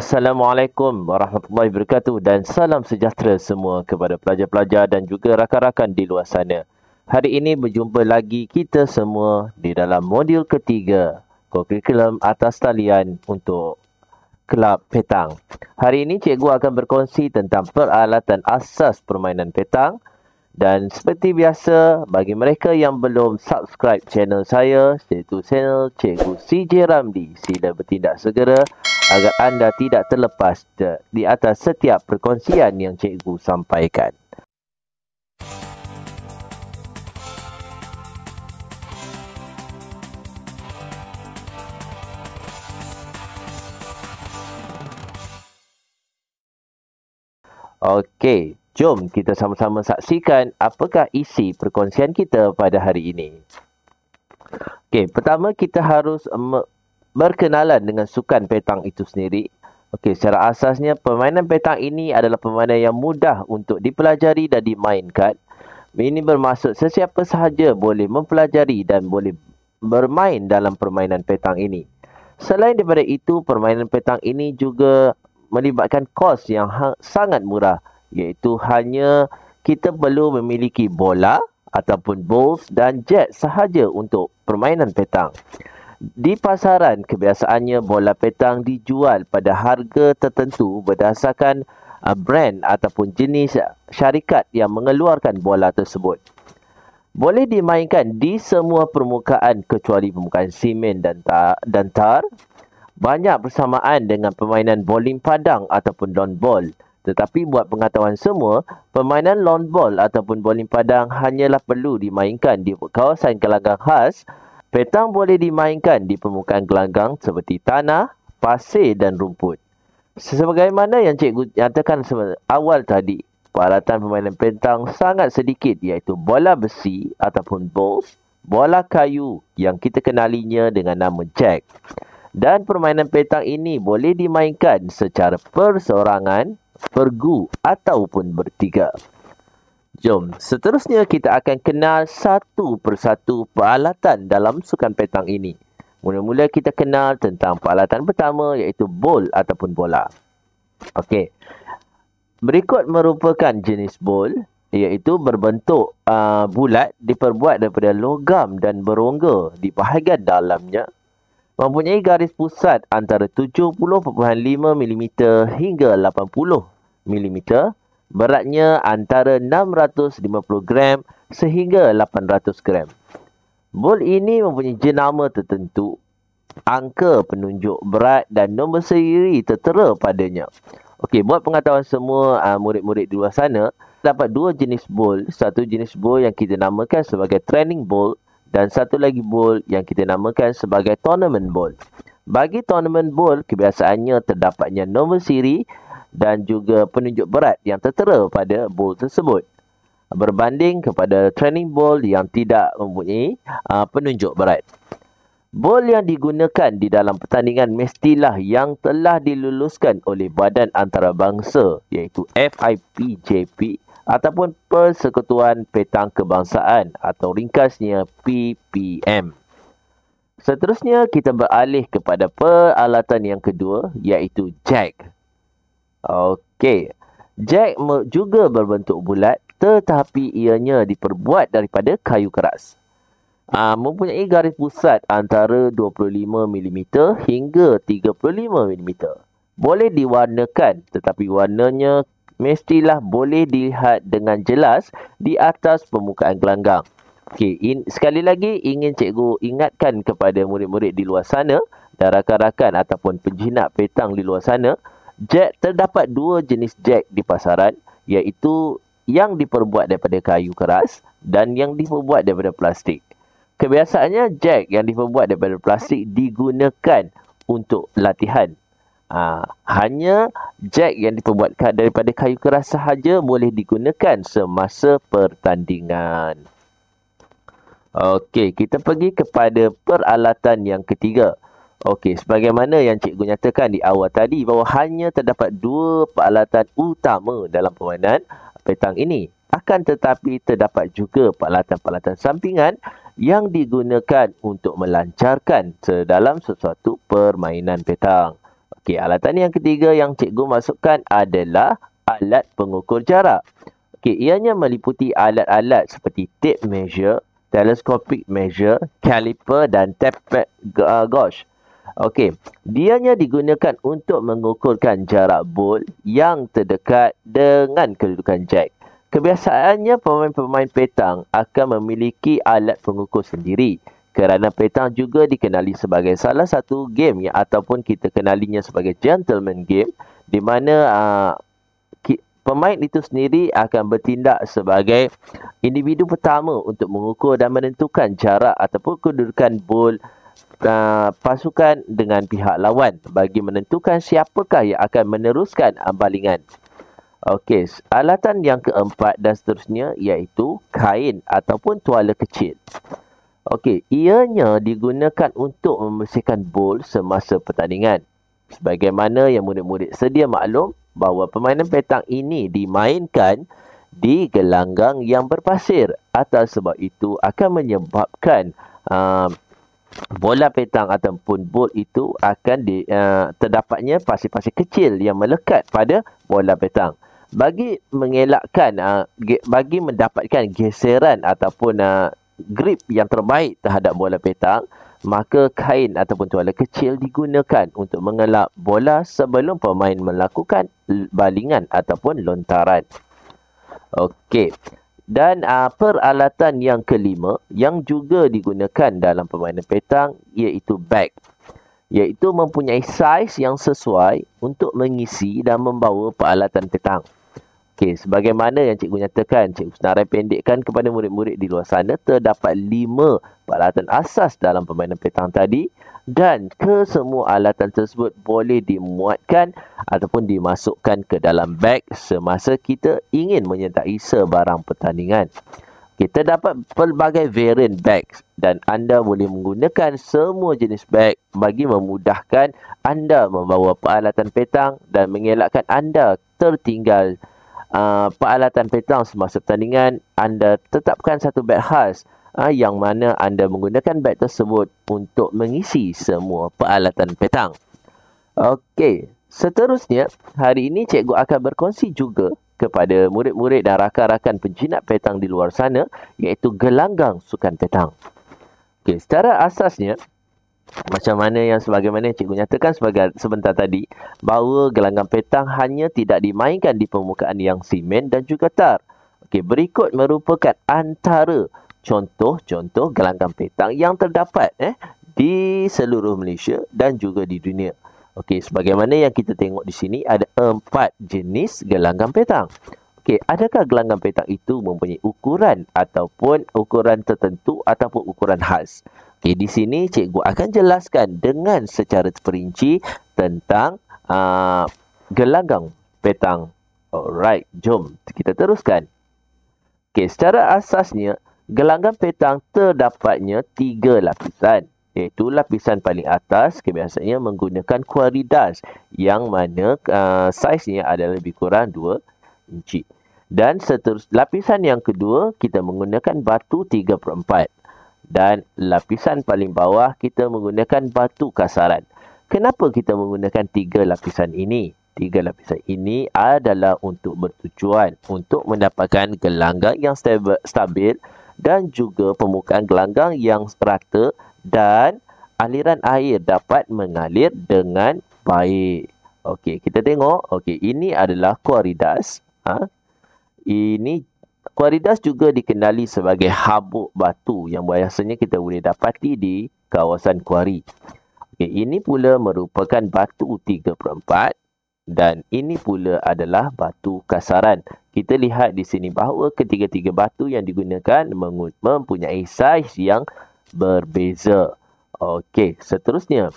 Assalamualaikum warahmatullahi wabarakatuh dan salam sejahtera semua kepada pelajar-pelajar dan juga rakan-rakan di luar sana. Hari ini berjumpa lagi kita semua di dalam modul ketiga kurikulum atas talian untuk Kelab Petang. Hari ini cikgu akan berkongsi tentang peralatan asas permainan petang. Dan seperti biasa, bagi mereka yang belum subscribe channel saya, iaitu channel Cikgu CJ Ramli, sila bertindak segera agar anda tidak terlepas di atas setiap perkongsian yang cikgu sampaikan. Okey, jom kita sama-sama saksikan apakah isi perkongsian kita pada hari ini. Okey, pertama kita harus berkenalan dengan sukan petang itu sendiri. Okey, secara asasnya permainan petang ini adalah permainan yang mudah untuk dipelajari dan dimainkan. Ini bermaksud sesiapa sahaja boleh mempelajari dan boleh bermain dalam permainan petang ini. Selain daripada itu, permainan petang ini juga melibatkan kos yang sangat murah, iaitu hanya kita perlu memiliki bola ataupun balls dan jet sahaja untuk permainan petang. Di pasaran, kebiasaannya bola petang dijual pada harga tertentu berdasarkan brand ataupun jenis syarikat yang mengeluarkan bola tersebut. Boleh dimainkan di semua permukaan kecuali permukaan simen dan tar. Banyak bersamaan dengan permainan bowling padang ataupun lawn ball. Tetapi buat pengetahuan semua, permainan lawn ball ataupun bowling padang hanyalah perlu dimainkan di kawasan gelanggang khas. Petang boleh dimainkan di permukaan gelanggang seperti tanah, pasir dan rumput. Sebagaimana yang cikgu nyatakan awal tadi, peralatan permainan petang sangat sedikit, iaitu bola besi ataupun balls, bola kayu yang kita kenalinya dengan nama jack. Dan permainan petang ini boleh dimainkan secara perseorangan, pergu ataupun bertiga. Jom, seterusnya kita akan kenal satu persatu peralatan dalam sukan petang ini. Mula-mula kita kenal tentang peralatan pertama, iaitu bol ataupun bola. Okey. Berikut merupakan jenis bol, iaitu berbentuk bulat, diperbuat daripada logam dan berongga di bahagian dalamnya. Mempunyai garis pusat antara 70.5 mm hingga 80 mm. Beratnya antara 650 gram sehingga 800 gram. Bol ini mempunyai jenama tertentu, angka penunjuk berat dan nombor seri tertera padanya. Okey, buat pengetahuan semua murid-murid di luar sana, dapat dua jenis bol. Satu jenis bol yang kita namakan sebagai training ball dan satu lagi bol yang kita namakan sebagai tournament ball. Bagi tournament ball, kebiasaannya terdapatnya nombor siri dan juga penunjuk berat yang tertera pada bol tersebut, berbanding kepada training ball yang tidak mempunyai penunjuk berat. Bol yang digunakan di dalam pertandingan mestilah yang telah diluluskan oleh Badan Antarabangsa, iaitu FIPJP ataupun Persekutuan Petang Kebangsaan atau ringkasnya PPM. Seterusnya kita beralih kepada peralatan yang kedua, iaitu jack. Okey, jack juga berbentuk bulat tetapi ianya diperbuat daripada kayu keras. Mempunyai garis pusat antara 25 mm hingga 35 mm. Boleh diwarnakan tetapi warnanya mestilah boleh dilihat dengan jelas di atas permukaan gelanggang. Okey, sekali lagi ingin cikgu ingatkan kepada murid-murid di luar sana dan rakan-rakan ataupun penjinak petang di luar sana, jack terdapat dua jenis jack di pasaran, iaitu yang diperbuat daripada kayu keras dan yang diperbuat daripada plastik. Kebiasaannya jack yang diperbuat daripada plastik digunakan untuk latihan. Hanya jack yang diperbuatkan daripada kayu keras sahaja boleh digunakan semasa pertandingan. Okey, kita pergi kepada peralatan yang ketiga. Okey, sebagaimana yang cikgu nyatakan di awal tadi bahawa hanya terdapat dua peralatan utama dalam permainan petang ini. Akan tetapi terdapat juga peralatan-peralatan sampingan yang digunakan untuk melancarkan dalam sesuatu permainan petang. Okey, alatan yang ketiga yang cikgu masukkan adalah alat pengukur jarak. Okey, ianya meliputi alat-alat seperti tape measure, telescopic measure, caliper dan tape gauge. Okey, dianya digunakan untuk mengukurkan jarak bol yang terdekat dengan kedudukan jack. Kebiasaannya pemain-pemain petang akan memiliki alat pengukur sendiri. Kerana petang juga dikenali sebagai salah satu game yang ataupun kita kenalinya sebagai gentleman game di mana pemain itu sendiri akan bertindak sebagai individu pertama untuk mengukur dan menentukan jarak ataupun kedudukan bol pasukan dengan pihak lawan bagi menentukan siapakah yang akan meneruskan balingan. Okey, alatan yang keempat dan seterusnya iaitu kain ataupun tuala kecil. Okey, ianya digunakan untuk membersihkan bol semasa pertandingan. Sebagaimana yang murid-murid sedia maklum bahawa permainan petang ini dimainkan di gelanggang yang berpasir. Atas sebab itu akan menyebabkan bola petang ataupun bol itu akan terdapatnya pasir-pasir kecil yang melekat pada bola petang. Bagi mengelakkan, bagi mendapatkan geseran ataupun grip yang terbaik terhadap bola petang, maka kain ataupun tuala kecil digunakan untuk mengelak bola sebelum pemain melakukan balingan ataupun lontaran. Okey. Dan peralatan yang kelima yang juga digunakan dalam permainan petang iaitu bag. Iaitu mempunyai saiz yang sesuai untuk mengisi dan membawa peralatan petang. Okey, sebagaimana yang cikgu nyatakan, cikgu senarai pendekkan kepada murid-murid di luar sana, terdapat 5 peralatan asas dalam permainan petang tadi dan kesemua alatan tersebut boleh dimuatkan ataupun dimasukkan ke dalam beg semasa kita ingin menyertai sebarang pertandingan. Kita dapat pelbagai variant bag dan anda boleh menggunakan semua jenis bag bagi memudahkan anda membawa peralatan petang dan mengelakkan anda tertinggal peralatan petang semasa pertandingan. Anda tetapkan satu beg khas yang mana anda menggunakan beg tersebut untuk mengisi semua peralatan petang. Okey, seterusnya hari ini cikgu akan berkongsi juga kepada murid-murid dan rakan-rakan penjinak petang di luar sana iaitu gelanggang sukan petang. Okey, secara asasnya macam mana yang sebagaimana cikgu nyatakan sebentar tadi, bahawa gelanggang petang hanya tidak dimainkan di permukaan yang simen dan juga tar. Okey, berikut merupakan antara contoh-contoh gelanggang petang yang terdapat di seluruh Malaysia dan juga di dunia. Okey, sebagaimana yang kita tengok di sini ada 4 jenis gelanggang petang. Okey, adakah gelanggang petang itu mempunyai ukuran ataupun ukuran tertentu ataupun ukuran khas? Okey, di sini cikgu akan jelaskan dengan secara terperinci tentang gelanggang petang. Alright, jom kita teruskan. Okey, secara asasnya gelanggang petang terdapatnya 3 lapisan. Iaitu lapisan paling atas kebiasaannya menggunakan kuaridas yang mana saiznya adalah lebih kurang 2 inci. Dan lapisan yang kedua kita menggunakan batu 3/4. Dan lapisan paling bawah kita menggunakan batu kasaran. Kenapa kita menggunakan 3 lapisan ini? 3 lapisan ini adalah untuk bertujuan untuk mendapatkan gelanggang yang stabil dan juga permukaan gelanggang yang rata dan aliran air dapat mengalir dengan baik. Okey, kita tengok. Okey, ini adalah kuaridas. Ini kuaridas juga dikenali sebagai habuk batu yang biasanya kita boleh dapati di kawasan kuari. Okey, ini pula merupakan batu 3/4 dan ini pula adalah batu kasaran. Kita lihat di sini bahawa ketiga-tiga batu yang digunakan mempunyai saiz yang berbeza. Okey, seterusnya.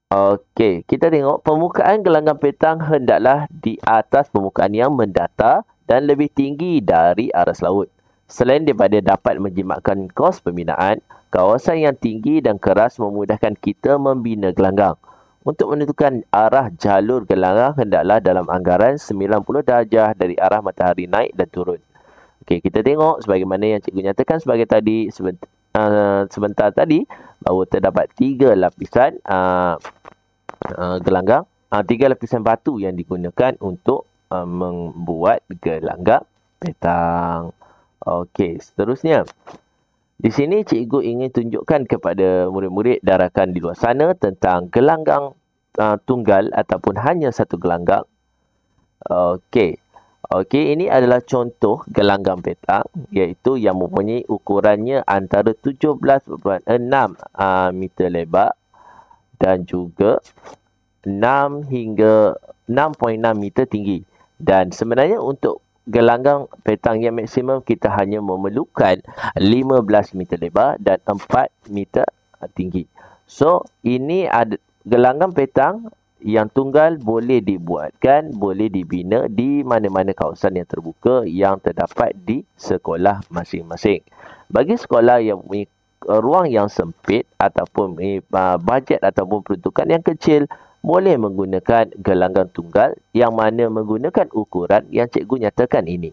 Okey, kita tengok permukaan gelanggang petang hendaklah di atas permukaan yang mendatar dan lebih tinggi dari aras laut. Selain daripada dapat menjimatkan kos pembinaan, kawasan yang tinggi dan keras memudahkan kita membina gelanggang. Untuk menentukan arah jalur gelanggang hendaklah dalam anggaran 90 darjah dari arah matahari naik dan turun. Okey, kita tengok sebagaimana yang cikgu nyatakan sebagai tadi sebentar tadi bahawa terdapat 3 lapisan gelanggang, 3 lapisan batu yang digunakan untuk membuat gelanggang petang. Okey, seterusnya. Di sini cikgu ingin tunjukkan kepada murid-murid dan rakan di luar sana tentang gelanggang tunggal ataupun hanya satu gelanggang. Okey. Okey, ini adalah contoh gelanggang petang iaitu yang mempunyai ukurannya antara 17.6 meter lebar dan juga 6 hingga 6.6 meter tinggi. Dan sebenarnya untuk gelanggang petang yang maksimum kita hanya memerlukan 15 meter lebar dan 4 meter tinggi. So, ini ada gelanggang petang yang tunggal boleh dibuatkan, boleh dibina di mana-mana kawasan yang terbuka yang terdapat di sekolah masing-masing. Bagi sekolah yang mempunyai ruang yang sempit ataupun bajet ataupun peruntukan yang kecil, boleh menggunakan gelanggang tunggal yang mana menggunakan ukuran yang cikgu nyatakan ini.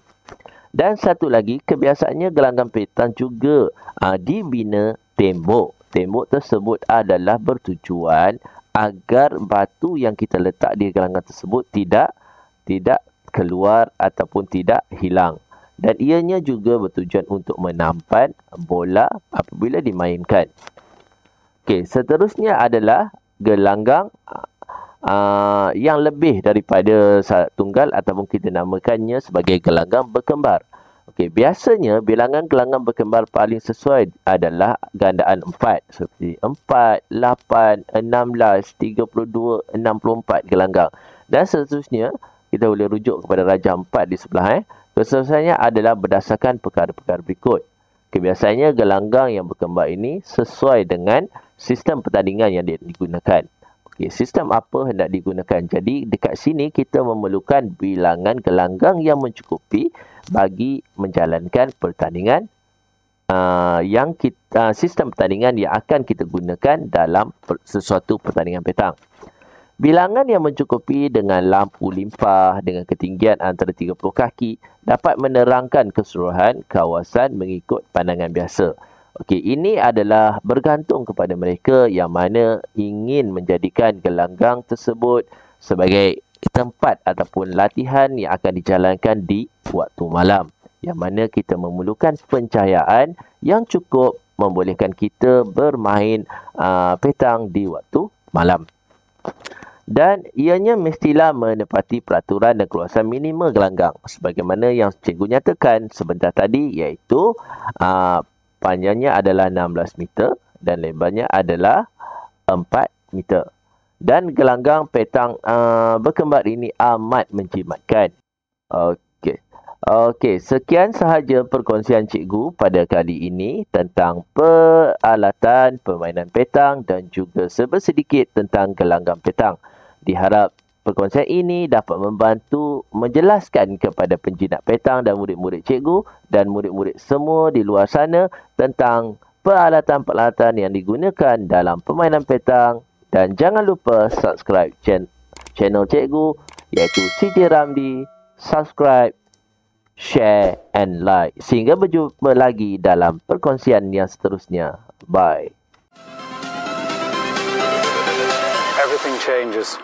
Dan satu lagi, kebiasaannya gelanggang petang juga dibina tembok. Tembok tersebut adalah bertujuan agar batu yang kita letak di gelanggang tersebut tidak keluar ataupun tidak hilang. Dan ianya juga bertujuan untuk menampan bola apabila dimainkan. Okey, seterusnya adalah gelanggang yang lebih daripada tunggal ataupun kita namakannya sebagai gelanggang berkembar. Okey, biasanya bilangan gelanggang berkembar paling sesuai adalah gandaan 4 seperti 4, 8, 16, 32, 64 gelanggang. Dan seterusnya kita boleh rujuk kepada rajah 4 di sebelah. Kesesuaiannya adalah berdasarkan perkara-perkara berikut. Biasanya gelanggang yang berkembar ini sesuai dengan sistem pertandingan yang digunakan. Okey, sistem apa hendak digunakan? Jadi dekat sini kita memerlukan bilangan gelanggang yang mencukupi bagi menjalankan pertandingan sistem pertandingan yang akan kita gunakan dalam sesuatu pertandingan petang. Bilangan yang mencukupi dengan lampu limpah dengan ketinggian antara 30 kaki dapat menerangkan keseluruhan kawasan mengikut pandangan biasa. Okey, ini adalah bergantung kepada mereka yang mana ingin menjadikan gelanggang tersebut sebagai tempat ataupun latihan yang akan dijalankan di waktu malam. Yang mana kita memerlukan pencahayaan yang cukup membolehkan kita bermain petang di waktu malam. Dan ianya mestilah menepati peraturan dan keluasan minima gelanggang sebagaimana yang cikgu nyatakan sebentar tadi, iaitu panjangnya adalah 16 meter dan lebarnya adalah 4 meter. Dan gelanggang petang berkembar ini amat menjimatkan. Okey, sekian sahaja perkongsian cikgu pada kali ini tentang peralatan permainan petang dan juga sebersedikit tentang gelanggang petang. Diharap perkongsian ini dapat membantu menjelaskan kepada penjinak petang dan murid-murid cikgu dan murid-murid semua di luar sana tentang peralatan-peralatan yang digunakan dalam permainan petang. Dan jangan lupa subscribe channel cikgu iaitu CJ Ramdi. Subscribe, share and like. Sehingga berjumpa lagi dalam perkongsian yang seterusnya. Bye. Everything changes.